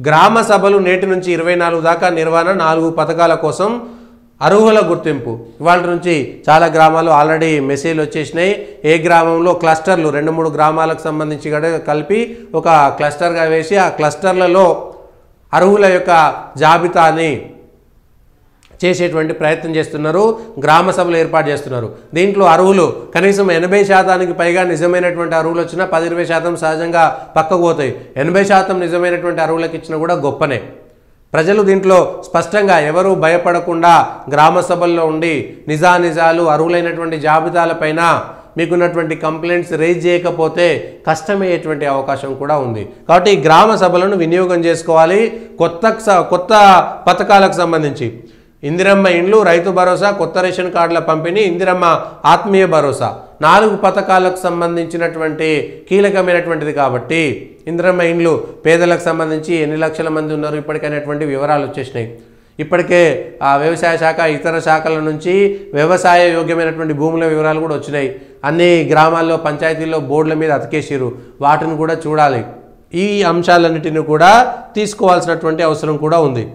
గ్రామ సభలు నేటి నుంచి 24 దాకా నిర్వహణ 4 పథకాల కోసం అర్హుల గుర్తింపు. ఇవాళ నుంచి చాలా గ్రామాలు ఆల్రెడీ మెసేజ్లు వచ్చేసినాయి. ఏ గ్రామంలో క్లస్టర్లు 2-3 గ్రామాలకు సంబంధించి కలిపి ఒక క్లస్టర్గా వేసి ఆ క్లస్టర్లలో అర్హుల యొక్క జాబితాని చేసేటువంటి ప్రయత్నం చేస్తున్నారు. గ్రామ సభలు ఏర్పాటు చేస్తున్నారు. దీంట్లో అర్హులు కనీసం 80% పైగా నిజమైనటువంటి అర్హులు వచ్చినా 10-20% సహజంగా పక్కకు పోతాయి. 80% నిజమైనటువంటి అర్హులకు ఇచ్చినా కూడా గొప్పనే. ప్రజలు దీంట్లో స్పష్టంగా ఎవరు భయపడకుండా గ్రామ సభల్లో ఉండి నిజానిజాలు అర్హులైనటువంటి జాబితాలపైన మీకున్నటువంటి కంప్లైంట్స్ రేజ్ చేయకపోతే కష్టమయ్యేటువంటి అవకాశం కూడా ఉంది. కాబట్టి ఈ గ్రామ సభలను వినియోగం చేసుకోవాలి. కొత్త పథకాలకు సంబంధించి ఇందిరమ్మ ఇండ్లు, రైతు భరోసా, కొత్త రేషన్ కార్డుల పంపిణీ, ఇందిరమ్మ ఆత్మీయ భరోసా 4 పథకాలకు సంబంధించినటువంటి కీలకమైనటువంటిది. కాబట్టి ఇందిరమ్మ ఇండ్లు పేదలకు సంబంధించి ఎన్ని లక్షల మంది ఉన్నారు ఇప్పటికైనటువంటి వివరాలు వచ్చేసినాయి. ఇప్పటికే వ్యవసాయ శాఖ ఇతర శాఖల నుంచి వ్యవసాయ యోగ్యమైనటువంటి భూముల వివరాలు కూడా వచ్చినాయి. అన్ని గ్రామాల్లో పంచాయతీల్లో బోర్డుల మీద అతికేసిరు. వాటిని కూడా చూడాలి. ఈ అంశాలన్నిటిని కూడా తీసుకోవాల్సినటువంటి అవసరం కూడా ఉంది.